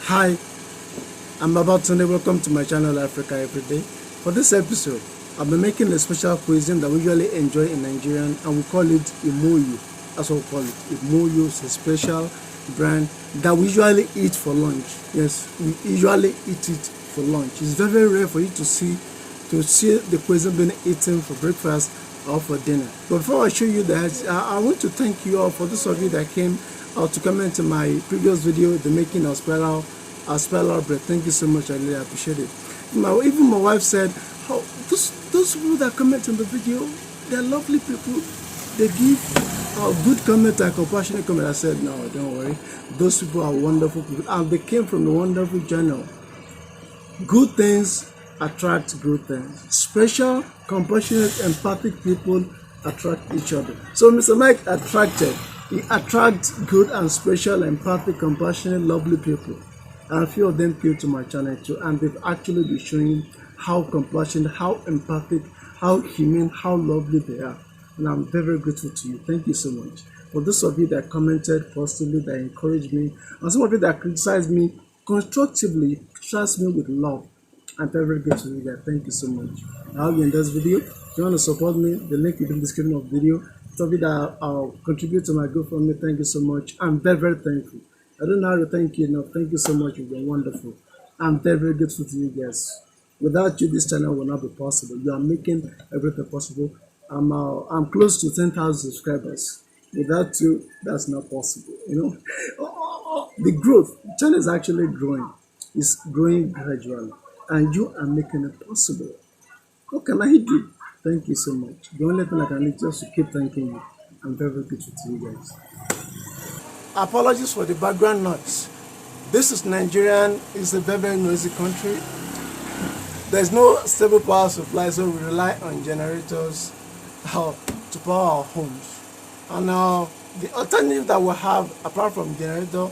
Hi, I'm Babatunde. Welcome to my channel Africa Everyday. For this episode, I'll be making a special cuisine that we usually enjoy in Nigerian, and we call it Imoyo. That's what we call it. Imoyo is a special brand that we usually eat for lunch. Yes, we usually eat it for lunch. It's very, very rare for you to see the cuisine being eaten for breakfast or for dinner. But before I show you that, I want to thank you all for those of you that came to comment on my previous video, the making of spiral bread. Thank you so much. I really appreciate it. Even my wife said, "Oh, those people that comment on the video, they're lovely people. They give good comment and compassionate comment." I said, "No, don't worry. Those people are wonderful people, and they came from a wonderful channel. Good things attract good things. Special, compassionate, empathic people attract each other." So Mr. Mike he attracts good and special, empathic, compassionate, lovely people. And a few of them came to my channel too, and they've actually been showing how compassionate, how empathic, how humane, how lovely they are. And I'm very, very grateful to you. Thank you so much. For those of you that commented positively, that encouraged me, and some of you that criticized me constructively, trust me with love. I'm very, very grateful to you guys. Thank you so much. I hope you enjoyed this video. If you want to support me, the link is in the description of the video. Some of you that contribute to my GoFundMe, thank you so much. I'm very, very thankful. I don't know how to thank you enough. Thank you so much. You've been wonderful. I'm very, very grateful to you guys. Without you, this channel will not be possible. You are making everything possible. I'm close to 10,000 subscribers. Without you, that's not possible. You know, the growth. The channel is actually growing. It's growing gradually, and you are making it possible. How can I do? Thank you so much. The only thing I can do is just to keep thanking you. I'm very, very grateful to you guys. Apologies for the background noise. This is Nigerian. It's a very, very noisy country. There's no stable power supply, so we rely on generators to power our homes. And the alternative that we have, apart from generator,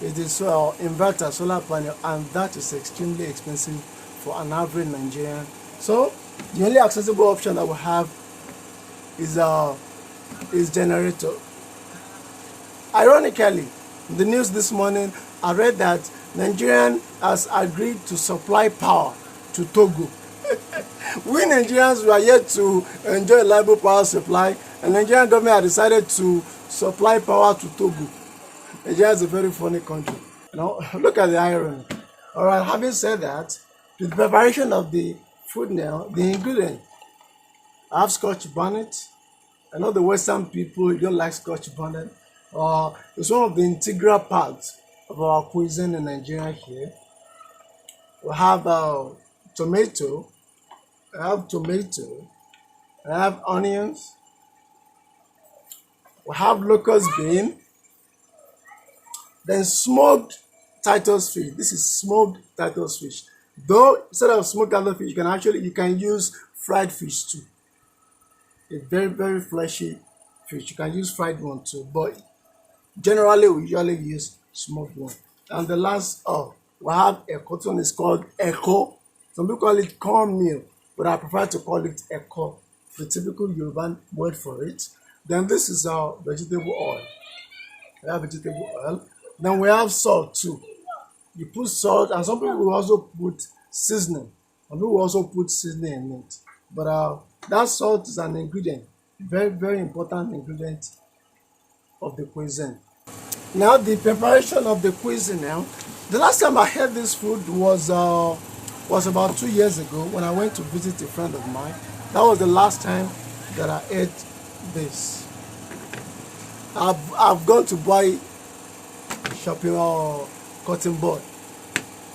is the inverter, solar panel, and that is extremely expensive for an average Nigerian. So the only accessible option that we have is generator. Ironically, in the news this morning, I read that Nigerian has agreed to supply power to Togo. We Nigerians were yet to enjoy a reliable power supply, and the Nigerian government has decided to supply power to Togo. Nigeria is a very funny country. Now, look at the irony. All right, having said that, the preparation of the food now, the ingredient, I have Scotch bonnet. I know the Western people, you don't like Scotch bonnet. It's one of the integral parts of our cuisine in Nigeria here. We have tomato, I have onions, we have locust bean, then smoked Titus fish. This is smoked Titus fish. Though instead of smoked Titus fish, you can use fried fish too. A very, very fleshy fish. You can use fried one too, but generally we usually use smoked one. And the last, we have a cotton is called echo. Some people call it cornmeal, but I prefer to call it echo, the typical Yoruba word for it. Then this is our vegetable oil. We have vegetable oil. Then we have salt too. You put salt, and some people will also put seasoning. Some people will also put seasoning in it. But that salt is an ingredient, very, very important ingredient of the cuisine. Now, the preparation of the cuisine now. The last time I had this food was about 2 years ago when I went to visit a friend of mine. That was the last time that I ate this. I've gone to buy shopping or cotton bud.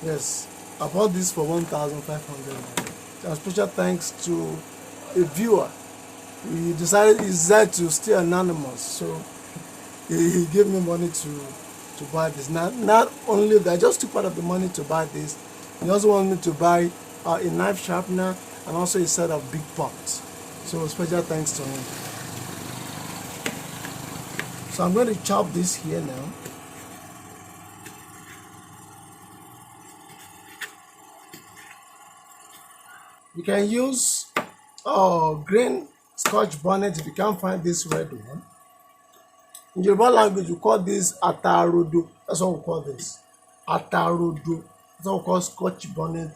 Yes, I bought this for 1,500. So special thanks to a viewer. He decided to stay anonymous, so he gave me money to buy this. Not only that, I just took part of the money to buy this. He also wanted me to buy a knife sharpener and also a set of big pots. So special thanks to him. So I'm going to chop this here now. You can use green Scotch bonnet if you can't find this red one. In Yoruba language, we call this atarodo. That's what we call this. atarodo. That's what we call Scotch bonnet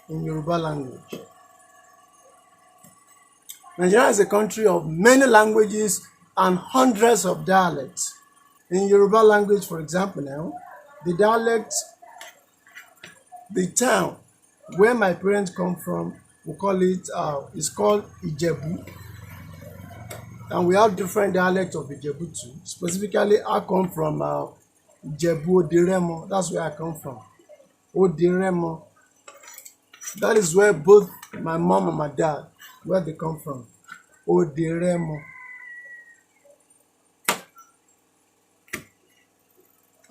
in Yoruba language. Nigeria is a country of many languages and hundreds of dialects. In Yoruba language, for example, now, the dialect, the town where my parents come from, we call it, it's called Ijebu. And we have different dialects of Ijebu too. Specifically, I come from Ijebu Odiremo. That's where I come from. Odiremo. That is where both my mom and my dad, where they come from. Odiremo.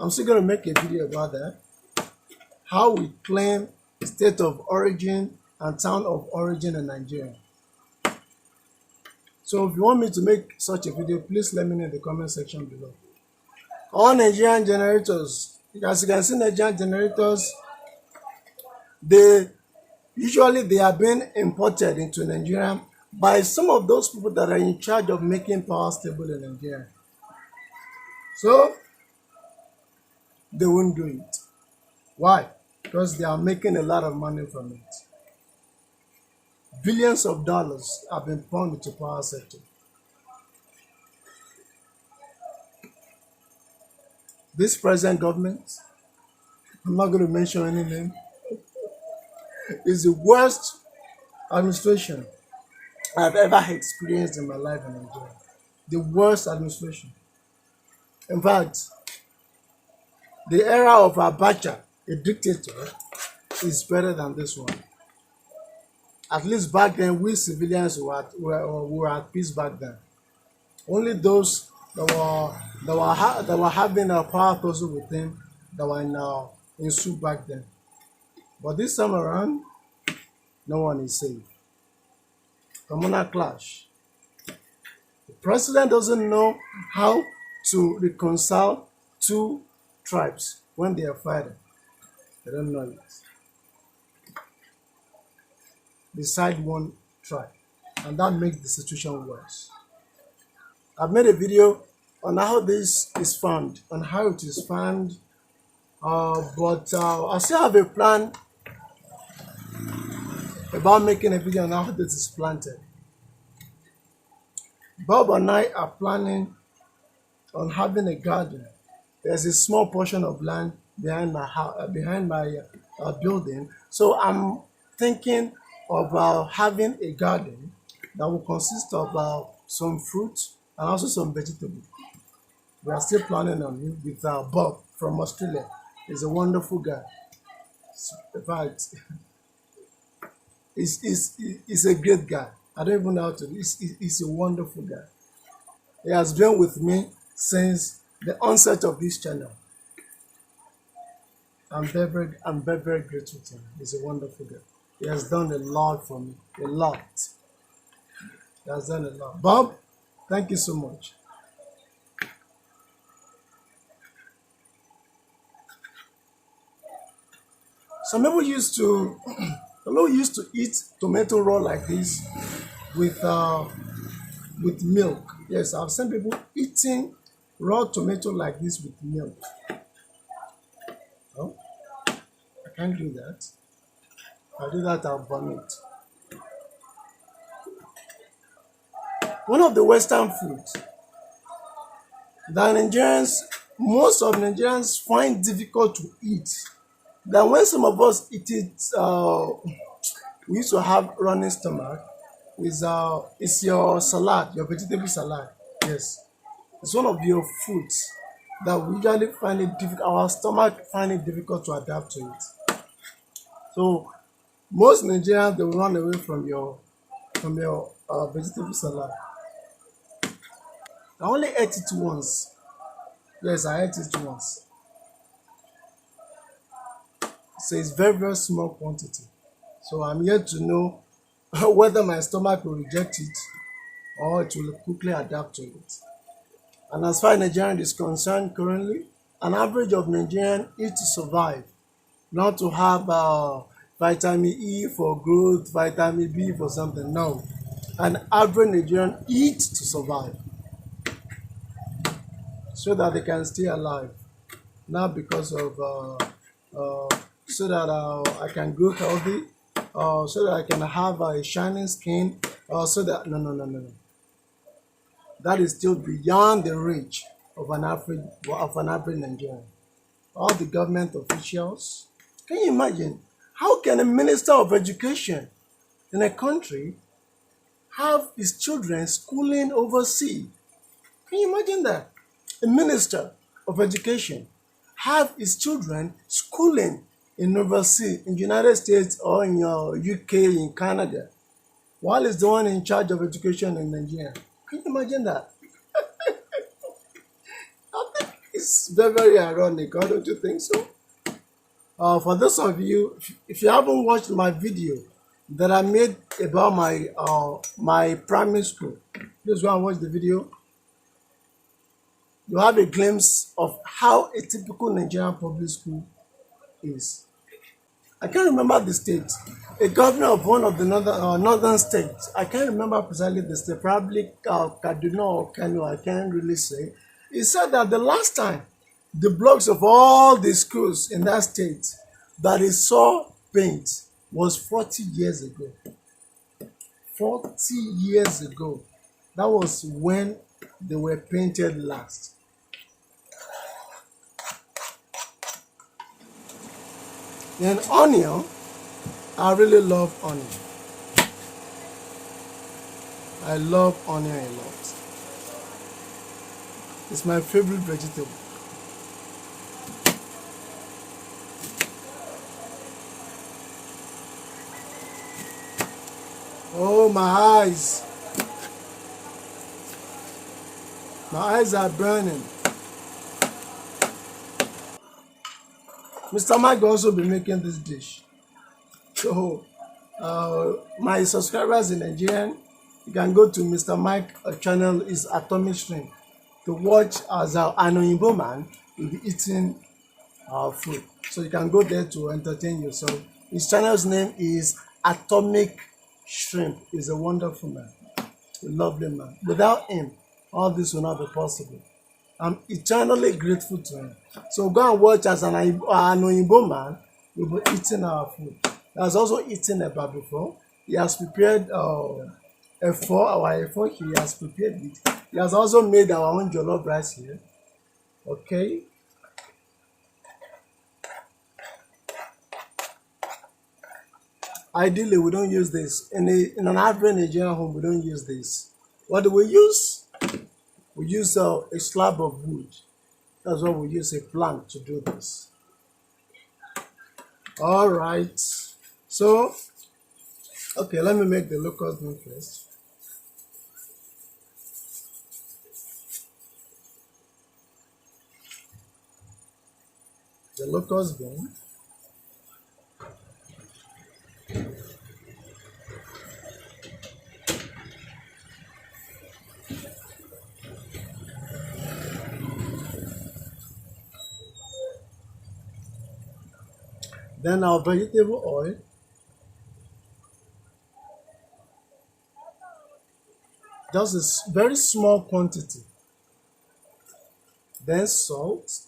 I'm still going to make a video about that. How we claim state of origin and town of origin in Nigeria. So if you want me to make such a video, please let me know in the comment section below. All Nigerian generators, as you can see, Nigerian generators, they are being imported into Nigeria by some of those people that are in charge of making power stable in Nigeria. So they won't do it. Why? Because they are making a lot of money from it. Billions of dollars have been pumped into power sector. This present government, I'm not going to mention any name, is the worst administration I've ever experienced in my life in Nigeria. The worst administration. In fact, the era of Abacha, a dictator, is better than this one. At least back then, we civilians were at peace back then. Only those that were having a power tussle with him that were in suit back then. But this time around, no one is safe. Communal clash. The president doesn't know how to reconcile two tribes when they are fighting. They don't know it. They side one tribe, and that makes the situation worse. I've made a video on how this is found, on how it is found, but I still have a plan about making a video on how this is planted. Bob and I are planning on having a garden. There's a small portion of land behind my house, behind my building. So I'm thinking of having a garden that will consist of some fruits and also some vegetables. We are still planning on it with Bob from Australia. He's a wonderful guy. In fact, he's a great guy. I don't even know how to. He's a wonderful guy. He has been with me since the onset of this channel. I'm very, very grateful to him. He's a wonderful guy. He has done a lot for me. A lot. He has done a lot. Bob, thank you so much. Some people used to eat tomato raw like this with milk. Yes, I've seen people eating raw tomato like this with milk. No, I can't do that. If I do that, I'll vomit. One of the Western foods that most of Nigerians find difficult to eat, that when some of us eat it, we used to have running stomach, is your salad, your vegetable salad. Yes, it's one of your foods that we usually find it difficult. Our stomach find it difficult to adapt to it. So most Nigerians, they will run away from your vegetable salad. I only ate it once. Yes, I ate it once. So it's very, very small quantity. So I'm yet to know whether my stomach will reject it or it will quickly adapt to it. And as far as Nigerian is concerned currently, an average of Nigerian eat to survive, not to have vitamin E for growth, vitamin B for something. No, an average Nigerian eat to survive so that they can stay alive, not because of so that I can grow healthy, so that I can have a shining skin, so that no. That is still beyond the reach of an average Nigerian. All the government officials. Can you imagine? How can a minister of education in a country have his children schooling overseas? Can you imagine that? A minister of education have his children schooling in overseas, in the United States or in your UK, in Canada, while he's the one in charge of education in Nigeria. Can you imagine that? I think it's very, very ironic, don't you think so? For those of you, if you haven't watched my video that I made about my primary school, please go and watch the video. You have a glimpse of how a typical Nigerian public school is. I can't remember the state. A governor of one of the northern states, I can't remember precisely the state, probably Kaduna or Kano, I can't really say. He said that the last time the blocks of all the schools in that state that he saw paint was 40 years ago. 40 years ago. That was when they were painted last. Then onion, I really love onion. I love onion a lot. It's my favorite vegetable. Oh, my eyes. My eyes are burning. Mr. Mike will also be making this dish. So, my subscribers in Nigerian, you can go to Mr. Mike channel is Atomic Stream to watch as an Oyinbo man will be eating food. So you can go there to entertain yourself. His channel's name is Atomic Shrimp. He's a wonderful man, a lovely man. Without him, all this will not be possible. I'm eternally grateful to him. So go and watch as an Oyinbo man will be eating our food. He has also eaten eba before. He has prepared our efo. He has prepared it. He has also made our own jollof rice here. Okay. Ideally, we don't use this. In an average Nigerian home, we don't use this. What do we use? We use a slab of wood. That's why we use a plank to do this. All right. So, okay, let me make the locust bean first. The locust bean. Then our vegetable oil. Just a very small quantity. Then salt.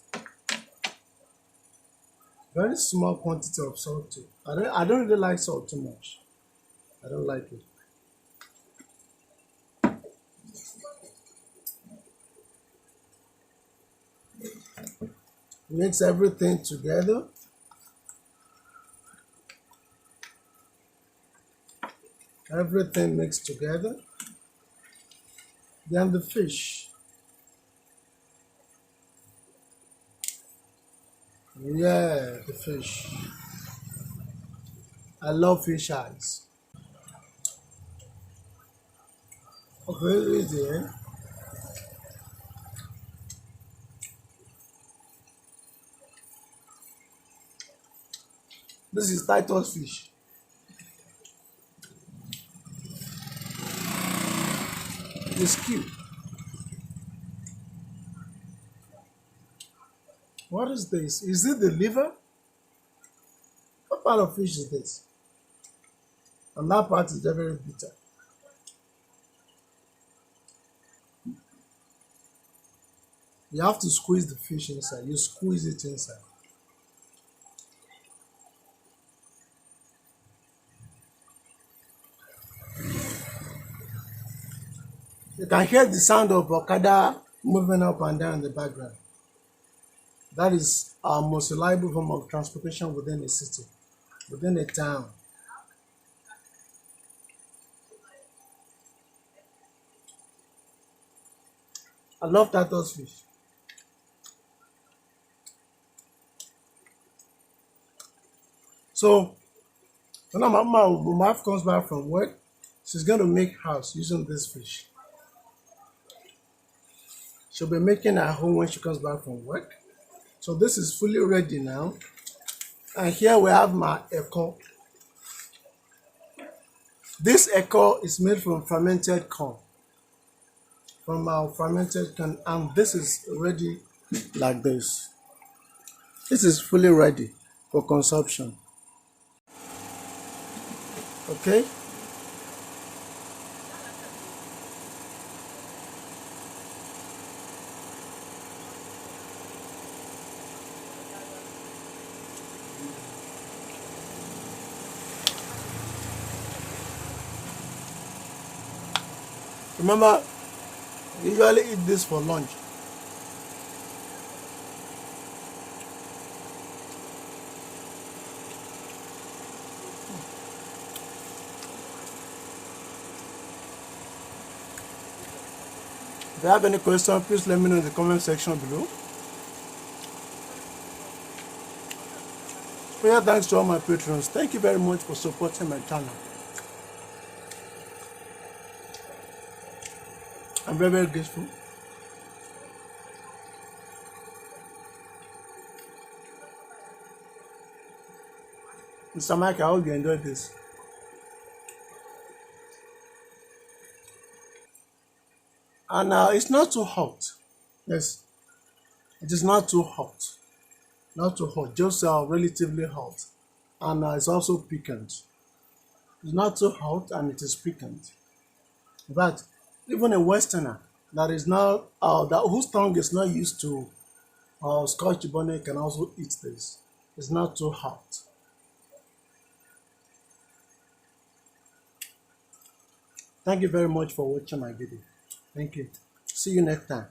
Very small quantity of salt too. I don't really like salt too much. I don't like it. Mix everything together. Everything mixed together. Then the fish. Yeah, the fish. I love fish eyes. Okay, there. This is Titus fish. It's cute. What is this? Is it the liver? What part of fish is this? And that part is very bitter. You have to squeeze the fish inside. You squeeze it inside. You can hear the sound of Okada moving up and down in the background. That is our most reliable form of transportation within a city, within a town. I love Titus fish. So when my wife comes back from work, she's going to make house using this fish. She'll be making her home when she comes back from work. So this is fully ready now. And here we have my echo. This echo is made from fermented corn. From our fermented corn, and this is ready like this. This is fully ready for consumption. Okay? Remember, we usually eat this for lunch. If you have any question, please let me know in the comment section below. Special thanks to all my patrons. Thank you very much for supporting my channel. I'm very, very grateful. Mr. Mike, I hope you enjoyed this. And it's not too hot. Yes, it is not too hot. Not too hot, just relatively hot. And it's also piquant. It's not too hot and it is piquant. But even a Westerner that is not that whose tongue is not used to Scotch bonnet can also eat this. It's not too hot. Thank you very much for watching my video. Thank you. See you next time.